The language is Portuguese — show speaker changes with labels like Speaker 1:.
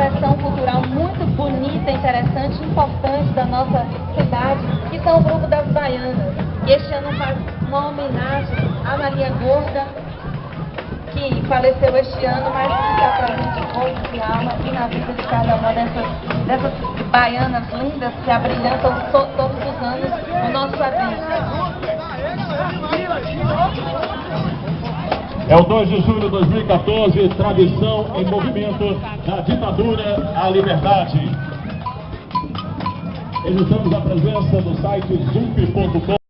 Speaker 1: expressão cultural muito bonita, interessante, importante da nossa cidade, que são o grupo das Baianas. E este ano faz uma homenagem à Maria Gorda, que faleceu este ano, mas que está presente em corpo e alma e na vida de cada uma dessas baianas lindas que abrilhantam todos os anos o nosso abrigo.
Speaker 2: É o 2 de julho de 2014, tradição em movimento da ditadura à liberdade. Registramos a presença do site zump.com.